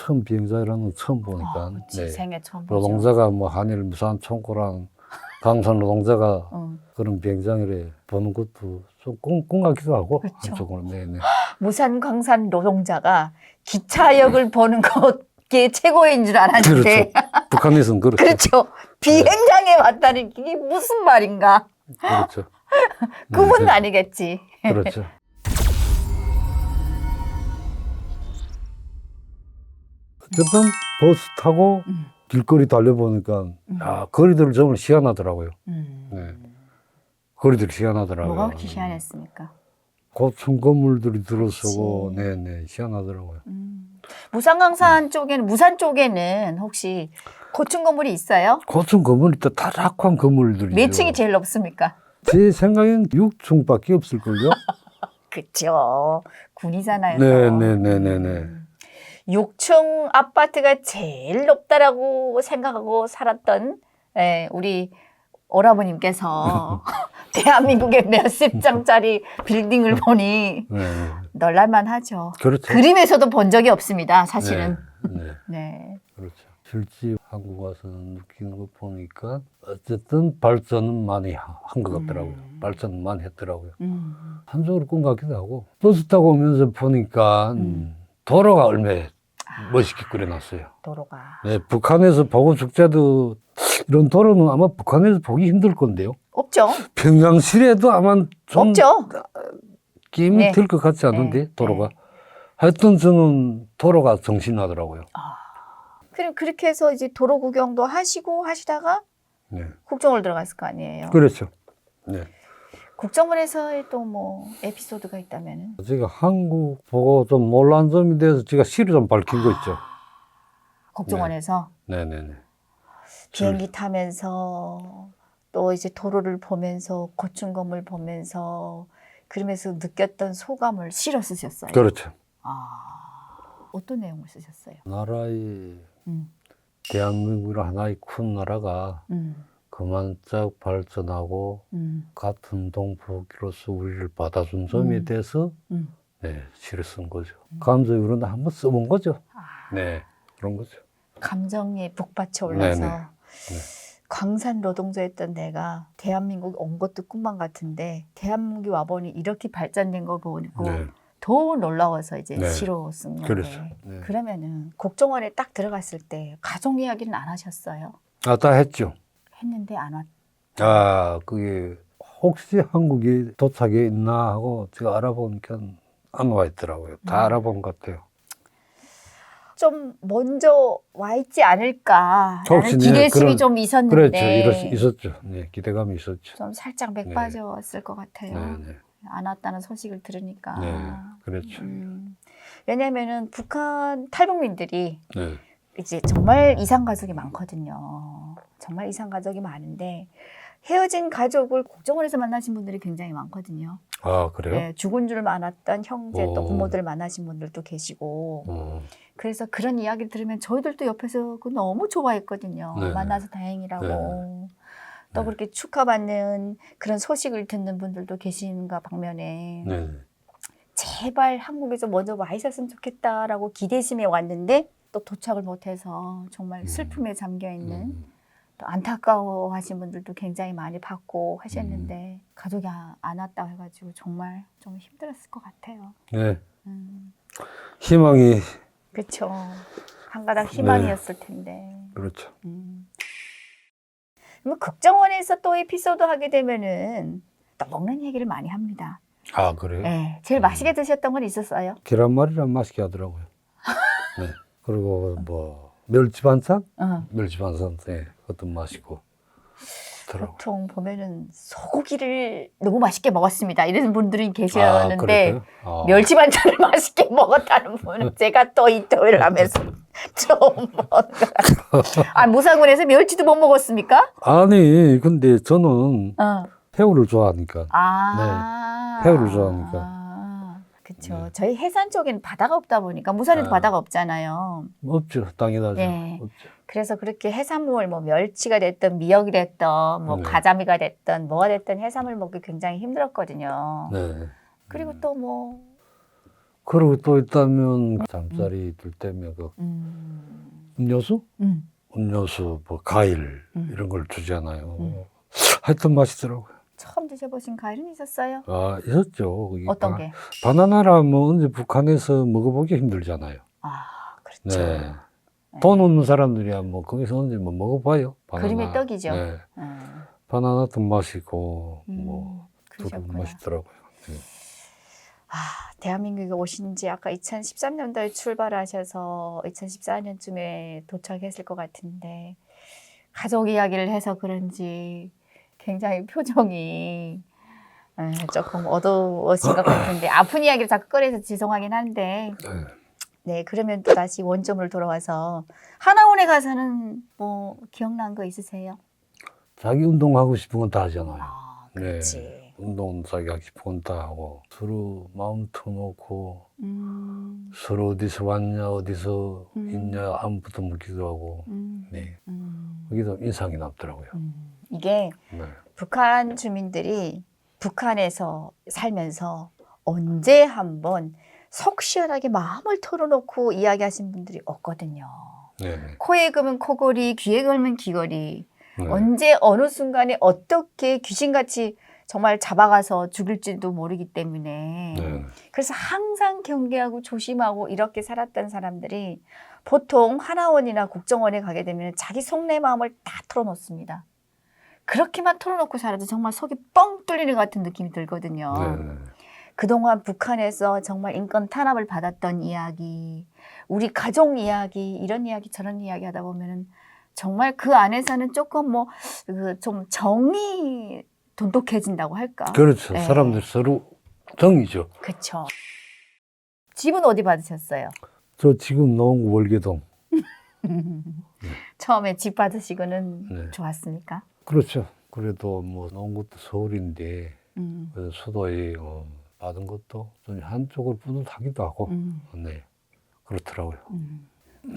처음 비행장이라는 건 처음 보니까. 그치, 생애 처음 보죠. 노동자가 뭐 한일 무산 총고랑 강산 노동자가 그런 비행장을 보는 것도 좀 꿈 같기도 하고. 그쵸. 한쪽으로. 네네. 무산 광산 노동자가 기차역을 보는 것게 최고인 줄 알았는데. 그렇죠. 북한에서는 그렇죠. 그렇죠. 비행장에 왔다는 게 무슨 말인가? 그렇죠. 꿈은 네. 아니겠지. 그렇죠. 어쨌든 버스 타고 길거리 달려보니까 야, 거리들을 정말 희한하더라고요. 네. 거리들이 희한하더라고요. 뭐가 그렇게 희한했습니까? 고층 건물들이 들어서고, 그치. 네네, 희한하더라고요. 무산 쪽에는 혹시 고층 건물이 있어요? 고층 건물이 또 다락한 건물들이죠. 몇 층이 제일 높습니까? 제 생각엔 6층밖에 없을걸요? 그쵸. 군이잖아요. 네네네네네. 6층 아파트가 제일 높다라고 생각하고 살았던 우리 오라버님께서 대한민국의 몇십 장짜리 빌딩을 보니 네. 놀랄만 하죠. 그렇죠. 그림에서도 본 적이 없습니다. 사실은. 네. 네. 그렇죠. 실제 한국 와서 느끼는 거 보니까 어쨌든 발전은 많이 한 것 같더라고요. 발전은 많이 했더라고요. 한쪽으로 꿈 같기도 하고 버스 타고 오면서 보니까 도로가 얼마나 멋있게 그려놨어요. 도로가. 네, 북한에서 보고 축제도 이런 도로는 아마 북한에서 보기 힘들 건데요. 없죠. 평양시내도 아마 좀 없죠. 게임이 네. 될 것 같지 않은데 네. 도로가. 하여튼 저는 도로가 정신나더라고요. 그럼 그렇게 해서 이제 도로 구경도 하시다가 네. 국정원 들어갔을 거 아니에요. 그렇죠. 네. 국정원에서의 또 뭐 에피소드가 있다면은 제가 한국 보고 좀 놀란 점에 대해서 제가 시를 좀 밝힌 거 있죠. 국정원에서 네네네. 비행기 타면서 또 이제 도로를 보면서 고층 건물 보면서 그러면서 느꼈던 소감을 실어 쓰셨어요. 그렇죠. 어떤 내용을 쓰셨어요? 나라의 음. 대한민국이라 하나의 큰 나라가 그만짝 발전하고 같은 동포기로서 우리를 받아준 점에 대해서 네, 시를 쓴 거죠. 감정이 그런데 한번 써본 거죠. 네, 그런 거죠. 감정이 북받쳐 올라서 네네. 광산 노동자였던 내가 대한민국 온 것도 꿈만 같은데 대한민국에 와보니 이렇게 발전된 거 보고 네. 더 놀라워서 이제 네. 시로 쓴 건데 그렇죠. 네. 그러면은 국정원에 딱 들어갔을 때 가족 이야기는 안 하셨어요? 아, 다 했죠. 했는데 안 왔. 아, 그게 혹시 한국에 도착해 있나 하고 제가 알아보니까 안 와 있더라고요. 다 알아본 것 같아요. 좀 먼저 와 있지 않을까 혹시, 라는 네, 기대심이 그런- 좀 있었는데 그렇죠. 있었죠. 네, 기대감이 있었죠. 좀 살짝 맥 네. 빠졌을 것 같아요. 네, 네. 안 왔다는 소식을 들으니까. 네, 그렇죠. 왜냐면은 북한 탈북민들이 네. 이제 정말 이상 가족이 많거든요. 정말 이상 가족이 많은데 헤어진 가족을 국정원에서 만나신 분들이 굉장히 많거든요. 아, 그래요? 네, 죽은 줄 많았던 형제 또 오. 부모들 만나신 분들도 계시고 어, 그래서 그런 이야기를 들으면 저희들도 옆에서 그거 너무 좋아했거든요. 네네. 만나서 다행이라고. 네네. 또 네. 그렇게 축하받는 그런 소식을 듣는 분들도 계신가 방면에 네. 제발 한국에서 먼저 와 있었으면 좋겠다라고 기대심에 왔는데 또 도착을 못해서 정말 슬픔에 잠겨 있는 또 안타까워하신 분들도 굉장히 많이 봤고 하셨는데 가족이 안 왔다 해가지고 정말 좀 힘들었을 것 같아요. 네. 희망이, 그렇죠. 한 가닥 희망이었을 텐데. 그렇죠. 그러면 국정원에서 또 에피소드 하게 되면은 또 먹는 얘기를 많이 합니다. 아, 그래요? 네, 제일 맛있게 드셨던 건 있었어요? 계란말이랑 맛있게 하더라고요. 네. 그리고 뭐, 멸치 반찬? 멸치 반찬, 네. 그것도 맛있고. 더라고요. 보통 보면은 소고기를 너무 맛있게 먹었습니다. 이런 분들이 계셨는데 그럴까요? 아. 멸치 반찬을 맛있게 먹었다는 분은 제가 또 이토를 하면서 좀 뭔가 무사군에서 멸치도 못 먹었습니까? 아니, 근데 저는 새우를 좋아하니까. 새우를 좋아하니까. 그렇죠. 네. 저희 해산 쪽에는 바다가 없다 보니까 무산에도 바다가 없잖아요. 없죠. 당연하죠. 네. 없죠. 그래서 그렇게 해산물 뭐 멸치가 됐든 미역이 됐든 뭐 네. 가자미가 됐든 뭐가 됐든 해산물 먹기 굉장히 힘들었거든요. 네. 그리고 또 뭐 그리고 또 있다면 잠자리 들 때면 그 음료수? 음료수, 뭐 과일 이런 걸 주잖아요. 하여튼 맛있더라고요. 처음 드셔보신 과일은 있었어요? 아, 있었죠. 이게 어떤 게? 바나나라면 언제 북한에서 먹어보기 힘들잖아요. 아, 그렇죠. 네. 돈 없는 사람들이야 뭐 거기서 언제 뭐 먹어봐요. 바나나. 그림의 떡이죠. 네. 바나나도 맛있고 뭐 두릅 그러셨구나. 맛있더라고요. 네. 아, 대한민국에 오신 지 아까 2013년도에 출발하셔서 2014년쯤에 도착했을 것 같은데 가족 이야기를 해서 그런지 굉장히 표정이 조금 어두워진 것 같은데 아픈 이야기를 자꾸 꺼내서 죄송하긴 한데 네, 그러면 또 다시 원점으로 돌아와서 하나원에 가서는 뭐 기억난 거 있으세요? 자기 운동하고 싶은 건 다 하잖아요. 아, 그렇지. 운동 자기 하고 싶은 건 다 하고 서로 마음 터놓고 음, 서로 어디서 왔냐 어디서 있냐 안부터 묻기도 하고 네. 그게 좀 인상이 남더라고요. 이게 네. 북한 주민들이 북한에서 살면서 언제 한번 속 시원하게 마음을 털어놓고 이야기하신 분들이 없거든요. 네. 코에 걸면 코걸이, 귀에 걸면 귀걸이. 네. 언제 어느 순간에 어떻게 귀신같이 정말 잡아가서 죽일지도 모르기 때문에 네. 그래서 항상 경계하고 조심하고 이렇게 살았던 사람들이 보통 하나원이나 국정원에 가게 되면 자기 속내 마음을 다 털어놓습니다. 그렇게만 털어놓고 살아도 정말 속이 뻥 뚫리는 것 같은 느낌이 들거든요. 네. 그동안 북한에서 정말 인권 탄압을 받았던 이야기, 우리 가족 이야기, 이런 이야기 저런 이야기 하다 보면은 정말 그 안에서는 조금 뭐 좀 정이 돈독해진다고 할까? 그렇죠. 네. 사람들 서로 정이죠. 그렇죠. 집은 어디 받으셨어요? 저 지금 나온 거 월계동. 처음에 집 받으시고는 네. 좋았습니까? 그렇죠. 그래도 뭐 나온 것도 서울인데 음. 그래서 수도에 받은 것도 좀 한쪽으로 뿌듯하기도 하고 네 그렇더라고요.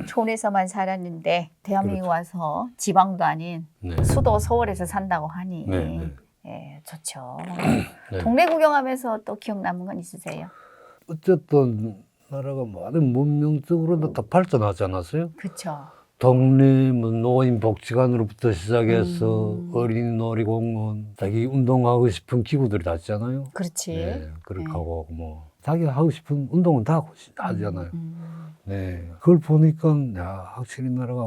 촌에서만 살았는데 대한민국 와서 지방도 아닌 네. 수도 서울에서 산다고 하니 네, 네. 예, 좋죠. 네. 동네 구경하면서 또 기억 남은 건 있으세요? 어쨌든 나라가 많은 문명적으로도 다 발전하지 않았어요? 그렇죠. 동네 뭐 노인복지관으로부터 시작해서 어린이 놀이공원, 자기 운동하고 싶은 기구들이 다 있잖아요. 그렇지. 네, 그렇게 네. 하고 뭐 자기 하고 싶은 운동은 다 하잖아요. 네, 그걸 보니까 야 확실히 나라가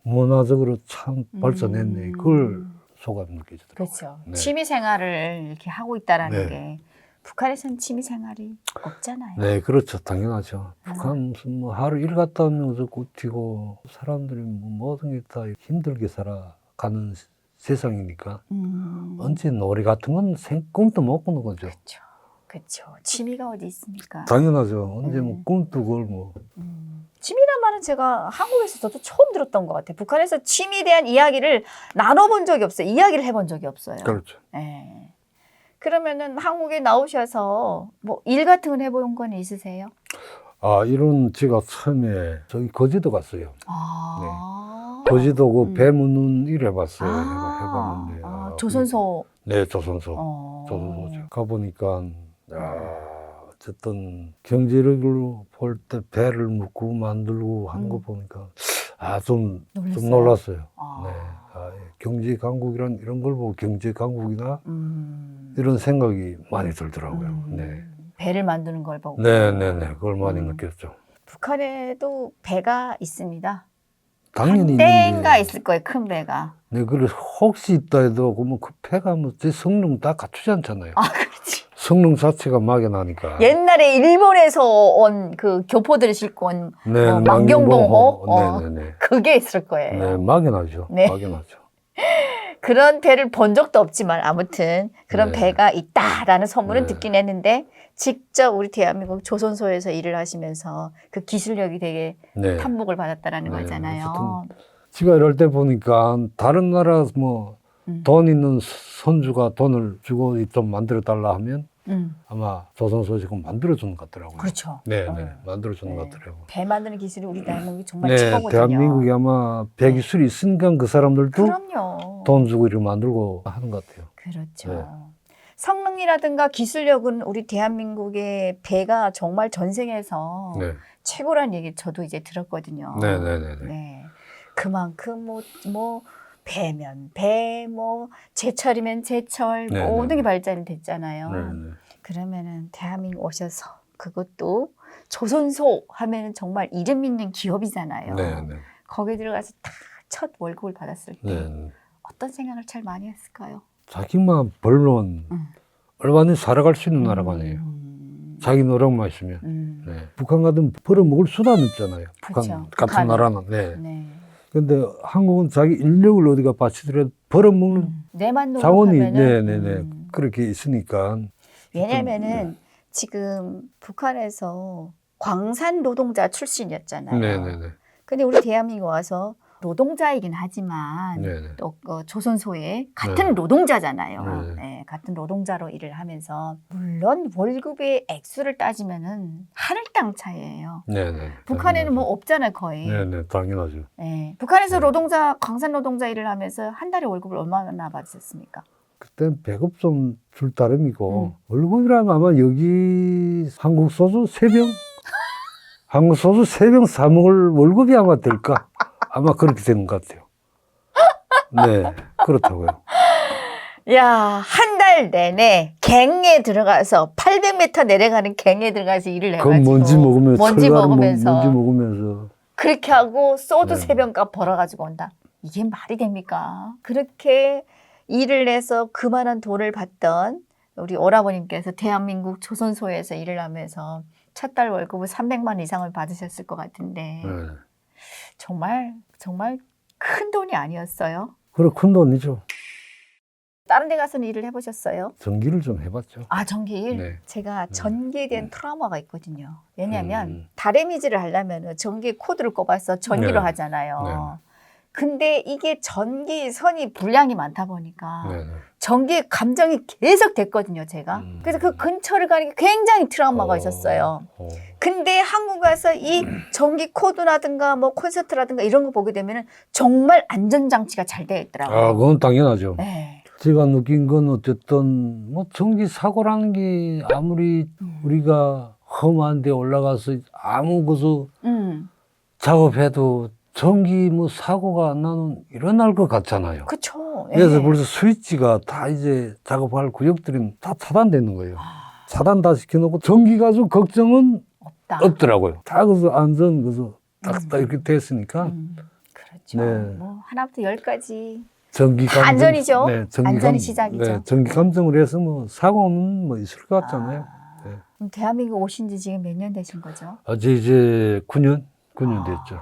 문화적으로 참 발전했네. 그걸 소감 느껴지더라고요. 그렇죠. 네. 취미 생활을 이렇게 하고 있다라는 네. 게 북한에서는 취미 생활이 없잖아요. 네, 그렇죠. 당연하죠. 북한 무슨 뭐 하루 일 갔다 오면 어쩌고 튀고 사람들이 뭐 모든 게 다 힘들게 살아가는 세상이니까 언제 놀이 같은 건 꿈도 못 꾸는 거죠. 그렇죠. 그렇죠. 취미가 어디 있습니까? 당연하죠. 언제 뭐 꿈도 그걸 뭐. 취미란 말은 제가 한국에서 저도 처음 들었던 것 같아요. 북한에서 취미에 대한 이야기를 나눠본 적이 없어요. 이야기를 해본 적이 없어요. 그렇죠. 네. 그러면은 한국에 나오셔서 뭐 일 같은 건 해본 건 있으세요? 아, 이런 제가 처음에 저기 거제도 갔어요. 아. 거제도 그 배 묻는 일 해봤어요. 아. 해봤는데. 아, 조선소. 네, 조선소. 어. 조선소죠. 가보니까, 어쨌든 경제력으로 볼 때 배를 묶고 만들고 한 거 보니까, 좀 놀랐어요? 놀랐어요. 아. 네. 경제 강국이란 이런 걸 보고 경제 강국이나 이런 생각이 많이 들더라고요. 네. 배를 만드는 걸 보고. 네네네. 그걸 많이 느꼈죠. 북한에도 배가 있습니다. 당연히 한 대인가 있는데. 있을 거예요. 큰 배가. 네, 그래 혹시 있다 해도 그러면 그 배가 뭐 제 성능 다 갖추지 않잖아요. 아, 그렇지. 성능 자체가 막연하니까. 옛날에 일본에서 온 그 교포들을 싣고 온 네, 뭐 망경봉호 네네네. 그게 있을 거예요. 네, 막연하죠. 네. 막연하죠. 그런 배를 본 적도 없지만 아무튼 그런 네. 배가 있다라는 소문은 네. 듣긴 했는데 직접 우리 대한민국 조선소에서 일을 하시면서 그 기술력이 되게 네. 탐복을 받았다라는 네, 거잖아요. 제가 이럴 때 보니까 다른 나라 뭐 돈 있는 선주가 돈을 주고 좀 만들어 달라 하면 아마 조선소 지금 만들어 주는 것 같더라고요. 그렇죠. 네, 네, 만들어 주는 네. 것 같더라고요. 배 만드는 기술이 우리 대한민국이 정말 네, 최고거든요. 대한민국이 아마 배 기술이 있으니까 그 사람들도 그럼요. 돈 주고 이렇게 만들고 하는 것 같아요. 그렇죠. 네. 성능이라든가 기술력은 우리 대한민국의 배가 정말 전생에서 네. 최고란 얘기 저도 이제 들었거든요. 네네네. 네. 그만큼 뭐 배면 배, 뭐 제철이면 제철 네, 모든 네. 게 발전이 됐잖아요. 네네. 그러면은 대한민국 오셔서 그것도 조선소 하면은 정말 이름 있는 기업이잖아요. 네네. 거기 들어가서 딱 첫 월급을 받았을 때 네. 어떤 생각을 제일 많이 했을까요? 자기만 벌면 얼마든지 살아갈 수 있는 나라가 아니에요. 음. 자기 노력만 있으면. 네. 북한 같은 벌어먹을 수단이 없잖아요. 북한 그쵸. 같은 북한은. 나라는. 네. 네. 근데 한국은 자기 인력을 어디가 바치더라도 벌어먹는 내만 자원이 노력하면은 네네네 그렇게 있으니까. 왜냐면은 지금 북한에서 광산 노동자 출신이었잖아요. 네네네. 근데 우리 대한민국 와서 노동자이긴 하지만 네네. 또 조선소에 같은 네. 노동자잖아요. 네. 네, 같은 노동자로 일을 하면서 물론 월급의 액수를 따지면은 하늘 땅 차이예요. 네네. 북한에는 뭐 없잖아요, 거의. 네네 당연하죠. 네. 북한에서 네. 광산 노동자 일을 하면서 한 달에 월급을 얼마나 받으셨습니까? 그땐 배급 좀 줄 따름이고 월급이라면 아마 여기 한국 소주 3병 한국 소주 3병 사 먹을 월급이 아마 될까? 아마 그렇게 되는 것 같아요. 네, 그렇다고요. 야, 한 달 내내 갱에 들어가서 800m 내려가는 갱에 들어가서 일을 해가지고 그건 먼지 먹으면서 먼지 철가루 먹으면서 먼지 먹으면서 그렇게 하고 소주 네. 3병값 벌어가지고 온다. 이게 말이 됩니까? 그렇게 일을 해서 그만한 돈을 받던 우리 오라버님께서 대한민국 조선소에서 일을 하면서 첫 달 월급을 300만 원 이상을 받으셨을 것 같은데 네. 정말 큰 돈이 아니었어요? 그래 큰 돈이죠. 다른 데 가서는 일을 해보셨어요? 전기를 좀 해봤죠. 아, 전기 일? 네. 제가 전기에 대한 트라우마가 있거든요. 왜냐하면 음. 다래미질을 하려면 전기 코드를 꼽아서 전기로 네. 하잖아요. 근데 이게 전기 선이 불량이 많다 보니까 네. 전기에 감정이 계속 됐거든요, 제가. 그래서 그 근처를 가는 게 굉장히 트라우마가 있었어요. 근데 한국 가서 이 전기 코드라든가 뭐 콘센트라든가 이런 거 보게 되면은 정말 안전장치가 잘 되어 있더라고요. 아, 그건 당연하죠. 네. 제가 느낀 건 어쨌든 뭐 전기 사고라는 게 아무리 우리가 험한 데 올라가서 아무 것도 작업해도 전기 뭐 사고가 나는 일어날 것 같잖아요. 그쵸. 그래서 벌써 스위치가 다 이제 작업할 구역들이 다 차단되는 거예요. 차단 다 시켜놓고 전기 가지고 걱정은 없다. 없더라고요. 다 그래서 안전 그래서 딱 이렇게 됐으니까 그렇죠. 네. 뭐 하나부터 10까지 전기 감정 안전이죠. 네, 전기 안전이 시작이죠. 네, 전기 감정을 해서 뭐 사고는 뭐 있을 것 같잖아요. 네. 그럼 대한민국 오신 지 지금 몇 년 되신 거죠? 아직 이제 9년 됐죠.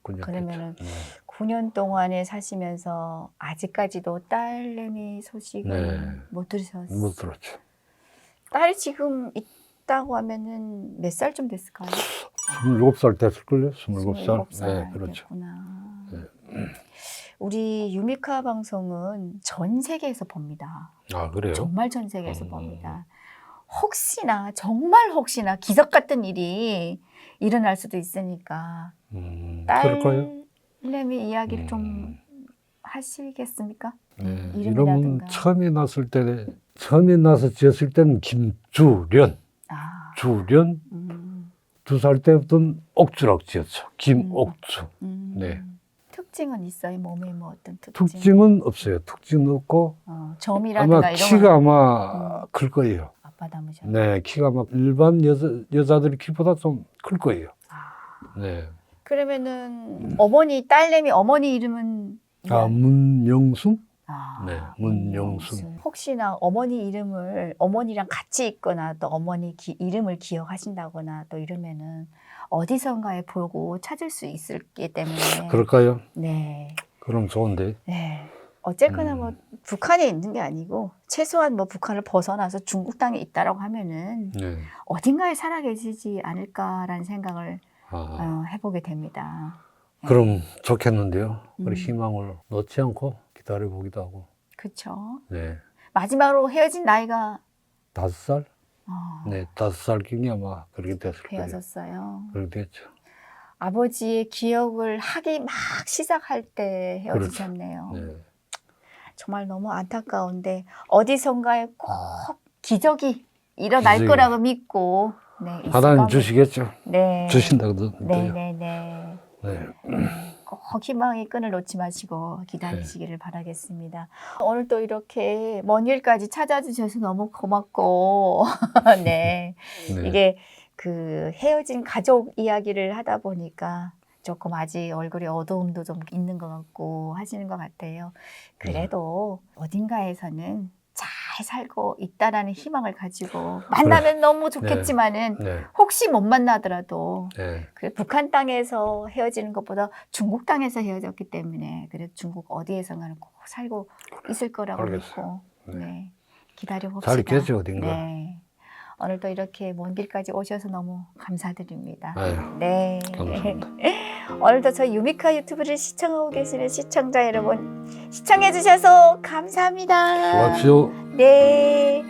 9년 그러면은 됐죠. 네. 9년 동안에 사시면서 아직까지도 딸내미 소식을 네. 못 들으셨어요? 못 들었죠. 딸이 지금 있다고 하면은 몇 살쯤 됐을까요? 27살 됐을걸요? 27살. 27살 네, 그렇죠. 됐구나. 네. 우리 유미카 방송은 전 세계에서 봅니다. 아, 그래요? 정말 전 세계에서 봅니다. 혹시나 정말 혹시나 기적 같은 일이 일어날 수도 있으니까 그럴까요? 딸내미 이야기를 좀 하시겠습니까? 네. 이름은 이름이라든가. 처음에 나서 지었을 때는 김주련. 아, 주련. 2살 때부터는 옥주라고 지었죠. 김옥주. 네. 특징은 있어요? 몸에 뭐 어떤 특징? 특징은 없어요. 특징은 없고 점이라든가 아마 이런 키가 건 아마 클 거예요. 아빠 닮으셨네. 네, 키가 막 일반 여자들의 키보다 좀 클 거예요. 네. 그러면은 딸내미 어머니 이름은 아, 문영순? 아, 네, 문영순. 혹시나 어머니 이름을 어머니랑 같이 있거나 또 어머니 이름을 기억하신다거나 또 이러면은 어디선가에 보고 찾을 수 있기 때문에 그럴까요? 네. 그럼 좋은데. 네. 어쨌거나 뭐 북한에 있는 게 아니고 최소한 뭐 북한을 벗어나서 중국 땅에 있다라고 하면은 네. 어딘가에 살아 계시지 않을까라는 생각을 해보게 됩니다. 그럼 좋겠는데요. 우리 희망을 놓지 않고 기다려보기도 하고. 그렇죠. 네. 마지막으로 헤어진 나이가 5살? 네, 5살경이 아마 그렇게 됐을 거예요. 헤어졌어요. 그렇게 됐죠. 아버지의 기억을 하기 막 시작할 때 헤어지셨네요. 그렇죠. 네. 정말 너무 안타까운데 어디선가에 꼭 기적이 일어날 기적이. 거라고 믿고 네, 있을 하나님 겁니다. 주시겠죠. 네. 주신다고도 네, 믿어요. 네, 네. 네. 꼭 희망의 끈을 놓지 마시고 기다리시기를 바라겠습니다. 오늘 또 이렇게 먼 길까지 찾아주셔서 너무 고맙고 네. 네. 이게 그 헤어진 가족 이야기를 하다 보니까 조금 아직 얼굴에 어두움도 좀 있는 것 같고 하시는 것 같아요. 그래도 어딘가에서는 잘 살고 있다라는 희망을 가지고 만나면 너무 좋겠지만은 네. 혹시 못 만나더라도 네. 그 북한 땅에서 헤어지는 것보다 중국 땅에서 헤어졌기 때문에 그래도 중국 어디에선가는 꼭 살고 있을 거라고 알겠어요. 믿고 네. 네. 기다려 봅시다. 잘 있겠죠, 어딘가. 네. 오늘도 이렇게 먼 길까지 오셔서 너무 감사드립니다. 아유, 네. 감사합니다. 오늘도 저희 유미카 유튜브를 시청하고 계시는 시청자 여러분 시청해 주셔서 감사합니다. 수고하십시오. 네.